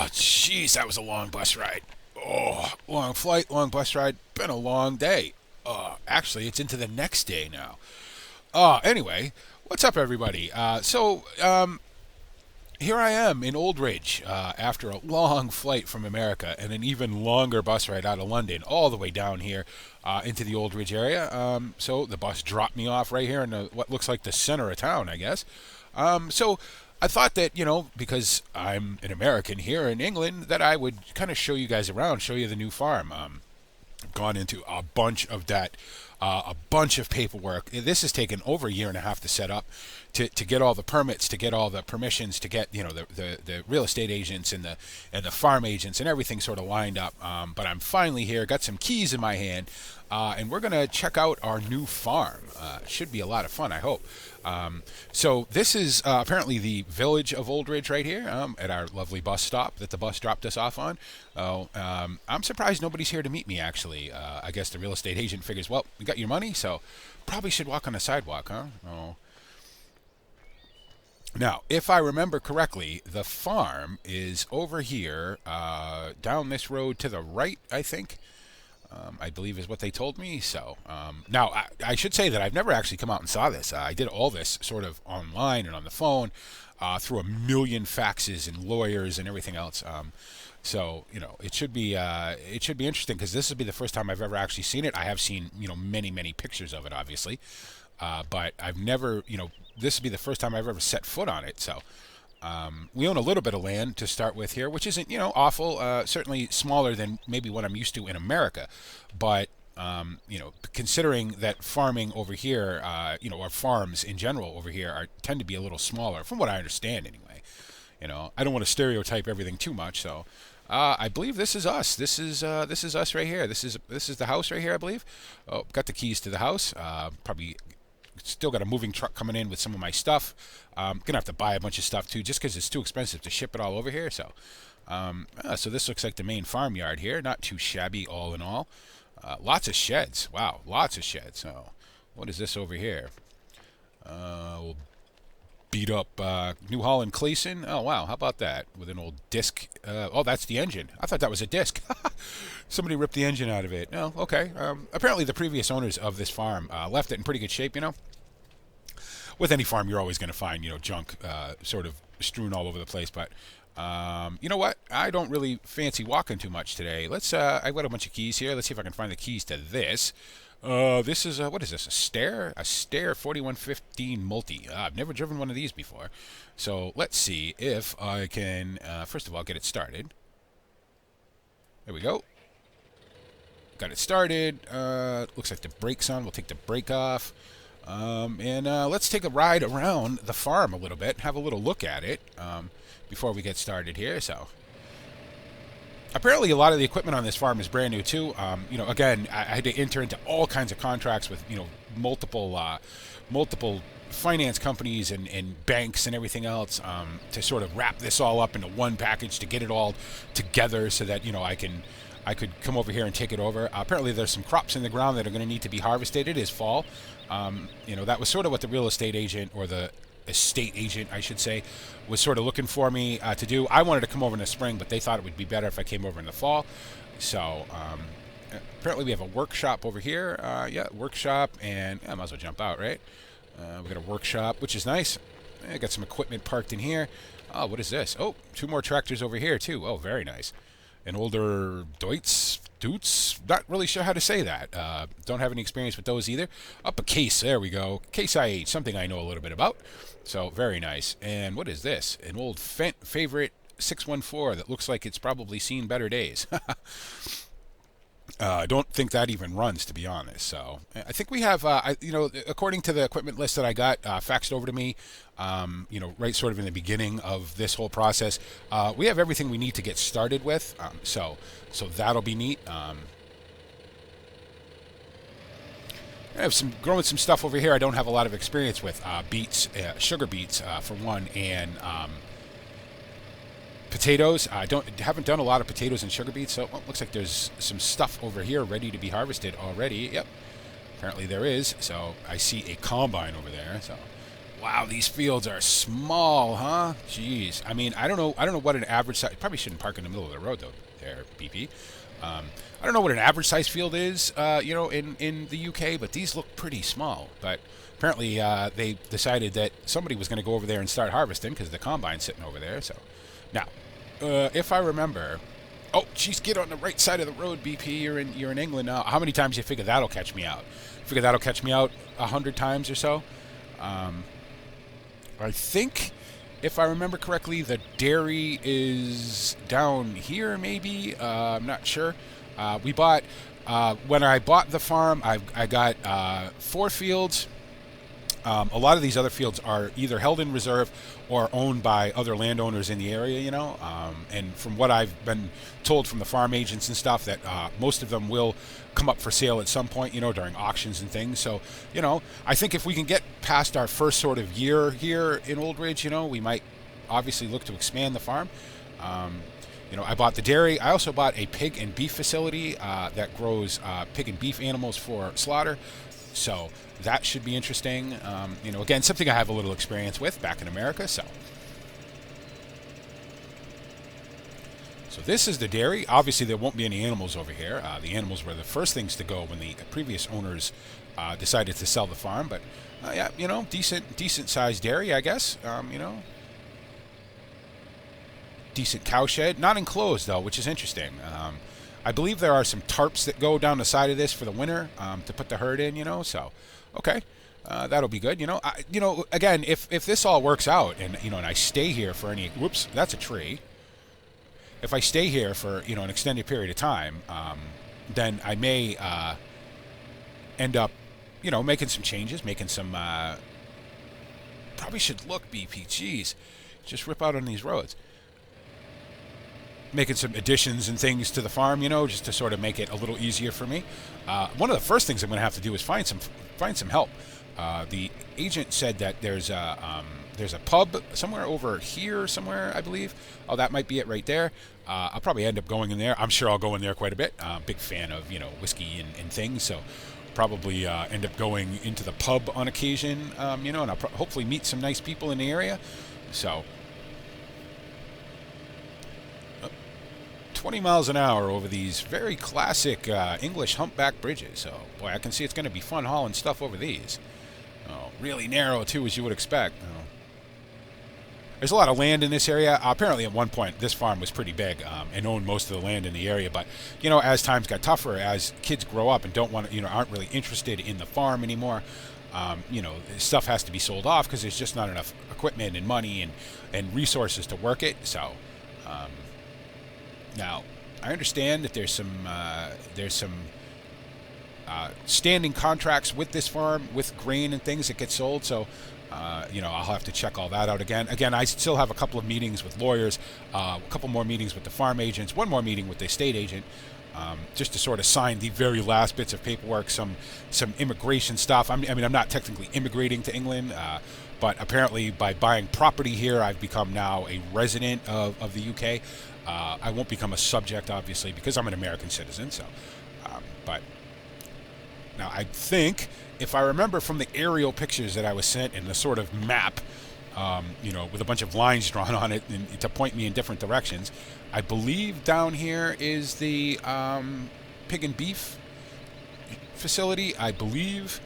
Oh, jeez, that was a long bus ride. Oh, long flight, long bus ride. Been a long day. Actually, it's into the next day now. Anyway, what's up, everybody? Here I am in Oldridge after a long flight from America and an even longer bus ride out of London, all the way down here into the Oldridge area. So the bus dropped me off right here in what looks like the center of town, I guess. So I thought that, because I'm an American here in England, that I would kind of show you guys around, show you the new farm. I've gone into a bunch of that, a bunch of paperwork. This has taken over a year and a half to set up, to get all the permits, to get all the permissions, to get the real estate agents and the farm agents and everything sort of lined up. But I'm finally here, got some keys in my hand, and we're gonna check out our new farm. Should be a lot of fun, I hope. So this is apparently the village of Oldridge right here at our lovely bus stop that the bus dropped us off on. I'm surprised nobody's here to meet me, actually. I guess the real estate agent figures, well, we got your money, so probably should walk on the sidewalk, huh? Oh. Now, if I remember correctly, the farm is over here, down this road to the right, I think. I believe is what they told me. So now I should say that I've never actually come out and saw this. I did all this sort of online and on the phone through a million faxes and lawyers and everything else. So it should be interesting, because this would be the first time I've ever actually seen it. I have seen many pictures of it, obviously, but I've never this would be the first time I've ever set foot on it. So. We own a little bit of land to start with here, which isn't, awful. Certainly smaller than maybe what I'm used to in America. But, considering that farming over here, or farms in general over here tend to be a little smaller, from what I understand anyway. I don't want to stereotype everything too much, so. I believe this is us. This is us right here. This is the house right here, I believe. Oh, got the keys to the house. Probably. Still got a moving truck coming in with some of my stuff. Gonna have to buy a bunch of stuff too, just because it's too expensive to ship it all over here. So, so this looks like the main farmyard here. Not too shabby, all in all. Lots of sheds. Wow, lots of sheds. So, what is this over here? We'll beat up New Holland Clayson. Oh wow, how about that? With an old disc. Oh, that's the engine. I thought that was a disc. Somebody ripped the engine out of it. Oh, okay. Apparently the previous owners of this farm left it in pretty good shape, With any farm, you're always going to find, junk sort of strewn all over the place. But you know what? I don't really fancy walking too much today. I've got a bunch of keys here. Let's see if I can find the keys to this. This is, what is this, a Stair? A Stair 4115 Multi. I've never driven one of these before. So let's see if I can, first of all, get it started. There we go. Got it started. Looks like the brake's on. We'll take the brake off. And let's take a ride around the farm a little bit and have a little look at it before we get started here. So, apparently a lot of the equipment on this farm is brand new too. Again, I had to enter into all kinds of contracts with, multiple finance companies and banks and everything else to sort of wrap this all up into one package, to get it all together so that, I could come over here and take it over. Apparently there's some crops in the ground that are going to need to be harvested. It is fall. That was sort of what the real estate agent, or the estate agent, I should say, was sort of looking for me to do. I wanted to come over in the spring, but they thought it would be better if I came over in the fall. So apparently we have a workshop over here. Workshop, and I might as well jump out, right? We got a workshop, which is nice. I got some equipment parked in here. Oh, what is this? Oh, 2 more tractors over here too. Oh, very nice. An older Doots, not really sure how to say that. Don't have any experience with those either. Up a case, there we go. Case IH, something I know a little bit about. So, very nice. And what is this? An old Fent favorite 614 that looks like it's probably seen better days. I don't think that even runs, to be honest. So I think we have, according to the equipment list that I got faxed over to me, right sort of in the beginning of this whole process, we have everything we need to get started with. So that'll be neat. I have growing some stuff over here I don't have a lot of experience with. Beets, sugar beets for one, and potatoes. I haven't done a lot of potatoes and sugar beets, so looks like there's some stuff over here ready to be harvested already. Yep, apparently there is. So I see a combine over there. So Wow, these fields are small, huh? Jeez. I mean, I don't know what an average size. Probably shouldn't park in the middle of the road though. There, BP. I don't know what an average size field is, in the UK, but these look pretty small. But apparently, they decided that somebody was going to go over there and start harvesting because the combine's sitting over there. So now, if I remember, oh, geez, get on the right side of the road, BP. You're in England now. How many times do you figure that'll catch me out? Figure that'll catch me out 100 times or so. I think, if I remember correctly, the dairy is down here, maybe. I'm not sure. We bought, when I bought the farm, I got 4 fields. A lot of these other fields are either held in reserve or owned by other landowners in the area, and from what I've been told from the farm agents and stuff, that most of them will come up for sale at some point, during auctions and things. So, I think if we can get past our first sort of year here in Oldridge, we might obviously look to expand the farm. I bought the dairy. I also bought a pig and beef facility that grows pig and beef animals for slaughter. So that should be interesting. Again, something I have a little experience with back in America. So this is the dairy. Obviously, there won't be any animals over here. The animals were the first things to go when the previous owners decided to sell the farm. But yeah, decent sized dairy, I guess. Decent cow shed, not enclosed though, which is interesting. I believe there are some tarps that go down the side of this for the winter to put the herd in. So okay, that'll be good. Again, if this all works out and and I stay here for any, whoops, that's a tree. If I stay here for an extended period of time, then I may end up making some changes, making some. Probably should look, BP. Jeez, just rip out on these roads. Making some additions and things to the farm, just to sort of make it a little easier for me. One of the first things I'm going to have to do is find some help. The agent said that there's a pub somewhere over here, somewhere, I believe. Oh, that might be it right there. I'll probably end up going in there. I'm sure I'll go in there quite a bit. Big fan of whiskey and things, so probably end up going into the pub on occasion. And I'll hopefully meet some nice people in the area. So. 20 miles an hour over these very classic English humpback bridges. So, boy, I can see it's going to be fun hauling stuff over these. Oh, really narrow, too, as you would expect. Oh. There's a lot of land in this area. Apparently, at one point, this farm was pretty big and owned most of the land in the area. But, as times got tougher, as kids grow up and don't want to, aren't really interested in the farm anymore, stuff has to be sold off because there's just not enough equipment and money and resources to work it. So, now, I understand that there's some standing contracts with this farm with grain and things that get sold. So, I'll have to check all that out again. Again, I still have a couple of meetings with lawyers, a couple more meetings with the farm agents, one more meeting with the estate agent, just to sort of sign the very last bits of paperwork, some immigration stuff. I'm not technically immigrating to England, but apparently by buying property here, I've become now a resident of the UK. I won't become a subject, obviously, because I'm an American citizen. So, but now I think, if I remember from the aerial pictures that I was sent and the sort of map, with a bunch of lines drawn on it to point me in different directions, I believe down here is the pig and beef facility. I believe.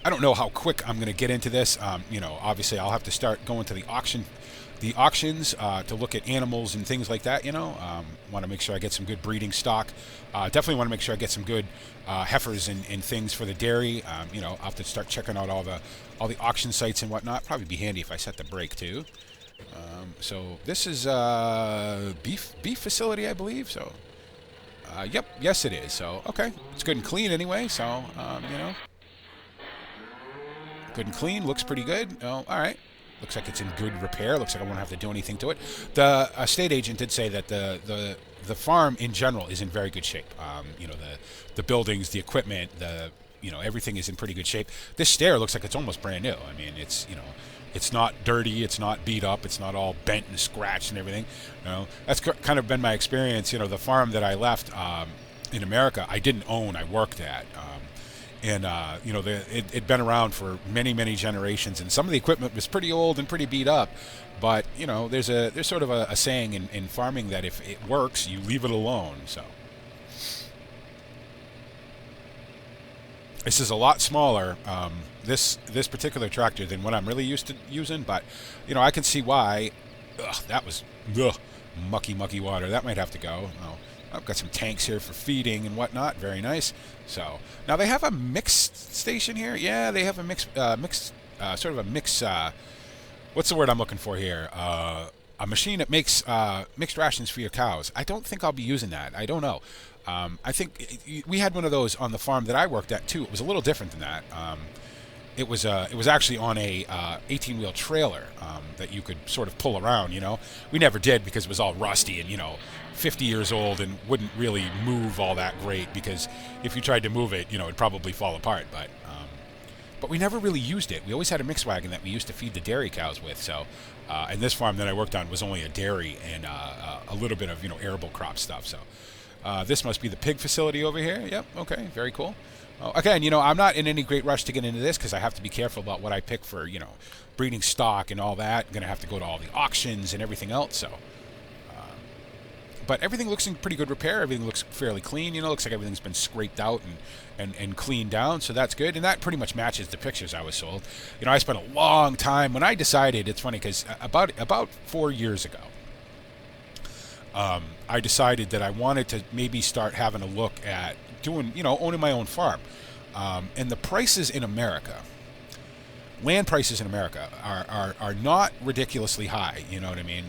I don't know how quick I'm going to get into this. Obviously I'll have to start going to the auctions to look at animals and things like that. Want to make sure I get some good breeding stock. Definitely want to make sure I get some good heifers and things for the dairy. I'll have to start checking out all the auction sites and whatnot. Probably be handy if I set the brake too. So this is beef facility, I believe. So, yep, yes it is. So okay, it's good and clean anyway. So good and clean, looks pretty good. Oh, all right. Looks like it's in good repair. Looks like I won't have to do anything to it. The estate agent did say that the farm in general is in very good shape. The buildings, the equipment, everything is in pretty good shape. This stair looks like it's almost brand new. I mean, it's it's not dirty, it's not beat up, it's not all bent and scratched and everything. That's kind of been my experience. The farm that I left in America, I didn't own, I worked at. And you know, it'd been around for many, many generations, and some of the equipment was pretty old and pretty beat up. But you know, there's sort of a saying in farming that if it works, you leave it alone. So this is a lot smaller, this particular tractor, than what I'm really used to using. But you know, I can see why. Ugh, that was mucky water. That might have to go. Oh, I've got some tanks here for feeding and whatnot. Very nice. So now they have a mixed station here. Yeah, they have a sort of a mix. What's the word I'm looking for here? A machine that makes mixed rations for your cows. I don't think I'll be using that. I don't know. I think we had one of those on the farm that I worked at too. It was a little different than that. It was actually on a 18-wheel trailer that you could sort of pull around. You know, we never did because it was all rusty and 50 years old and wouldn't really move all that great, because if you tried to move it, it'd probably fall apart. But we never really used it. We always had a mix wagon that we used to feed the dairy cows with. So, and this farm that I worked on was only a dairy and a little bit of arable crop stuff. So, this must be the pig facility over here. Yep. Okay. Very cool. Again, I'm not in any great rush to get into this because I have to be careful about what I pick for, breeding stock and all that. I'm going to have to go to all the auctions and everything else. So, but everything looks in pretty good repair. Everything looks fairly clean. Looks like everything's been scraped out and cleaned down. So that's good. And that pretty much matches the pictures I was sold. I spent a long time when I decided. It's funny because about 4 years ago, I decided that I wanted to maybe start having a look at doing, owning my own farm. And the prices in America, land prices in America are not ridiculously high, you know what I mean?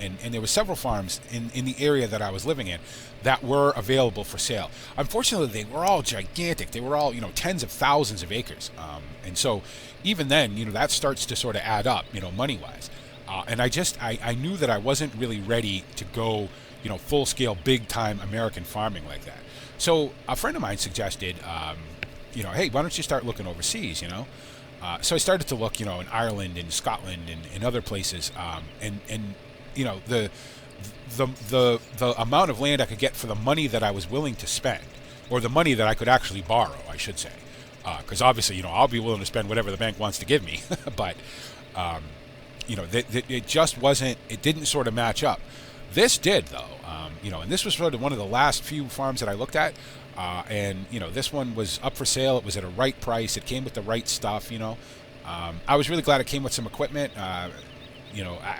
And there were several farms in the area that I was living in that were available for sale. Unfortunately, they were all gigantic. They were all, tens of thousands of acres. And so even then, that starts to sort of add up, money-wise. And I knew that I wasn't really ready to go, full-scale, big-time American farming like that. So a friend of mine suggested, hey, why don't you start looking overseas, So I started to look, in Ireland and Scotland and other places, and the amount of land I could get for the money that I was willing to spend, or the money that I could actually borrow, I should say, because obviously, I'll be willing to spend whatever the bank wants to give me, but it just wasn't. It didn't sort of match up. This did, though, and this was sort of one of the last few farms that I looked at. And this one was up for sale. It was at a right price. It came with the right stuff. I was really glad it came with some equipment. I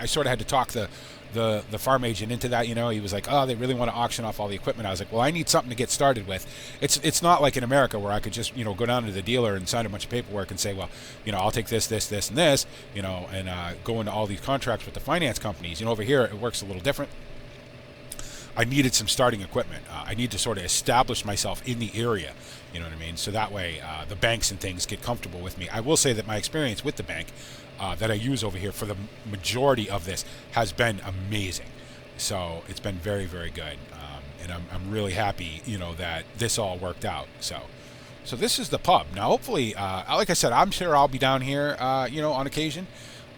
sort of had to talk the farm agent into that. He was like, oh, they really want to auction off all the equipment. I was like, well, I need something to get started with. It's not like in America where I could just go down to the dealer and sign a bunch of paperwork and say, well, I'll take this, and this, and go into all these contracts with the finance companies. Over here it works a little different. I needed some starting equipment. I need to sort of establish myself in the area, you know what I mean? So that way the banks and things get comfortable with me. I will say that my experience with the bank that I use over here for the majority of this has been amazing. So it's been very, very good. And I'm really happy, that this all worked out. So this is the pub. Now, hopefully, like I said, I'm sure I'll be down here, on occasion.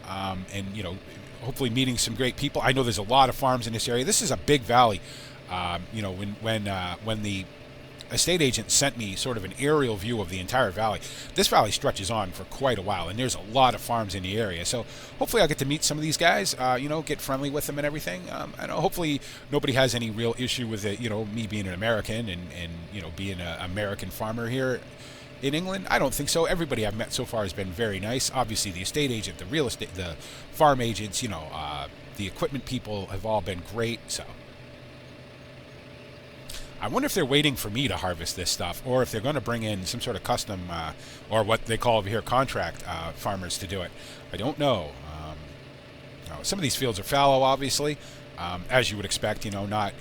And hopefully meeting some great people. I know there's a lot of farms in this area. This is a big valley. When the estate agent sent me sort of an aerial view of the entire valley, this valley stretches on for quite a while, and there's a lot of farms in the area. So hopefully I'll get to meet some of these guys, get friendly with them and everything. And hopefully nobody has any real issue with it, me being an American and being an American farmer here in England. I don't think so. Everybody I've met so far has been very nice. Obviously, the estate agent, the real estate, the farm agents, the equipment people have all been great. So I wonder if they're waiting for me to harvest this stuff, or if they're going to bring in some sort of custom, or what they call over here contract farmers to do it. I don't know. Some of these fields are fallow, obviously, as you would expect. Not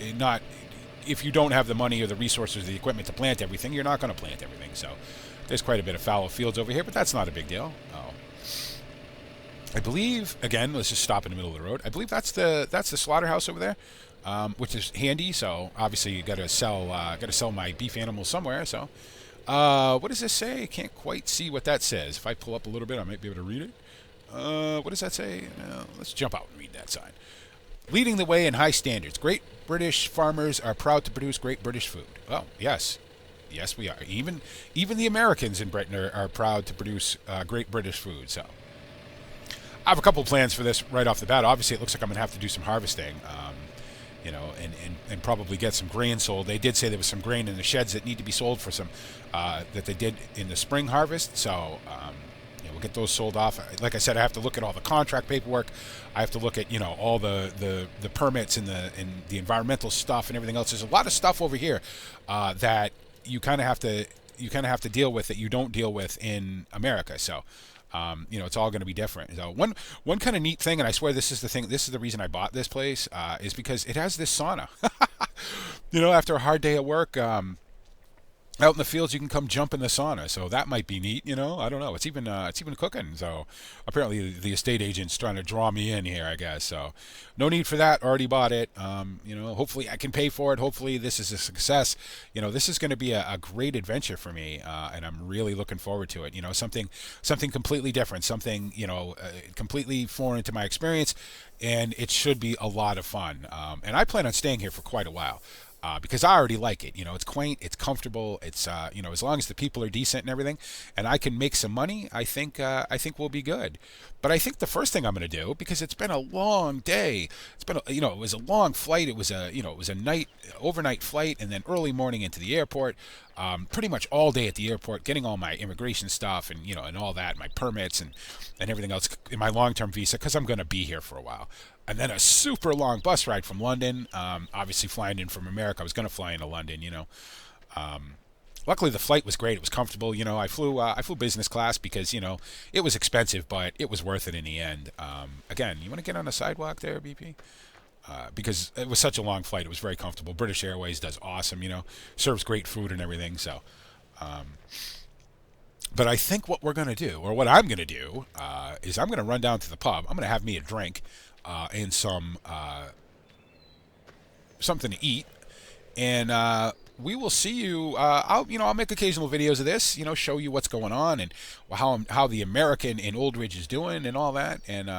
if you don't have the money or the resources or the equipment to plant everything, you're not going to plant everything. So there's quite a bit of fallow fields over here, but that's not a big deal. I believe, again, let's just stop in the middle of the road. I believe that's the slaughterhouse over there, which is handy. So obviously you got to sell my beef animals somewhere. So what does this say? I can't quite see what that says. If I pull up a little bit, I might be able to read it. What does that say? Let's jump out and read that sign. Leading the way in high standards. Great British farmers are proud to produce great British food. Well, yes. Yes, we are. Even the Americans in Britain are proud to produce great British food. So I have a couple plans for this right off the bat. Obviously, it looks like I'm going to have to do some harvesting. And probably get some grain sold. They did say there was some grain in the sheds that need to be sold for some that they did in the spring harvest. So we'll get those sold off. Like I said, I have to look at all the contract paperwork. I have to look at all the permits and the environmental stuff and everything else. There's a lot of stuff over here that you kind of have to deal with that you don't deal with in America. So. It's all going to be different. So one kind of neat thing, and I swear this is the thing. This is the reason I bought this place, is because it has this sauna. After a hard day at work, out in the fields, you can come jump in the sauna. So that might be neat. I don't know. It's even cooking. So apparently the estate agent's trying to draw me in here, I guess. So no need for that. Already bought it. Hopefully I can pay for it. Hopefully this is a success. This is going to be a great adventure for me, and I'm really looking forward to it. Something completely different, something completely foreign to my experience, and it should be a lot of fun. And I plan on staying here for quite a while. Because I already like it. It's quaint, it's comfortable, it's as long as the people are decent and everything, and I can make some money, I think we'll be good. But I think the first thing I'm going to do, because it's been a long day, it was a long flight. It was a overnight flight, and then early morning into the airport. Pretty much all day at the airport, getting all my immigration stuff and and all that, my permits and everything else in my long-term visa, because I'm going to be here for a while. And then a super long bus ride from London. Obviously, flying in from America, I was going to fly into London. Luckily, the flight was great. It was comfortable. I flew business class because it was expensive, but it was worth it in the end. Again, you want to get on the sidewalk there, BP? Because it was such a long flight, it was very comfortable. British Airways does awesome. Serves great food and everything. So, but I think what we're going to do, or what I'm going to do, is I'm going to run down to the pub. I'm going to have me a drink. And something to eat, and we will see you. I'll make occasional videos of this, show you what's going on and how the American in Oldridge is doing and all that, and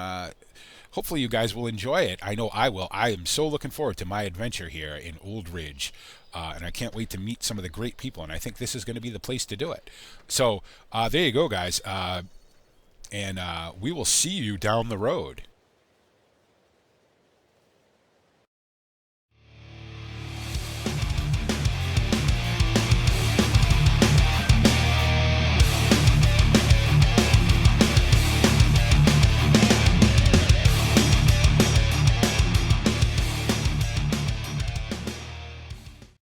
hopefully you guys will enjoy it. I know I will. I am so looking forward to my adventure here in Oldridge, and I can't wait to meet some of the great people, and I think this is going to be the place to do it. So there you go, guys, and we will see you down the road.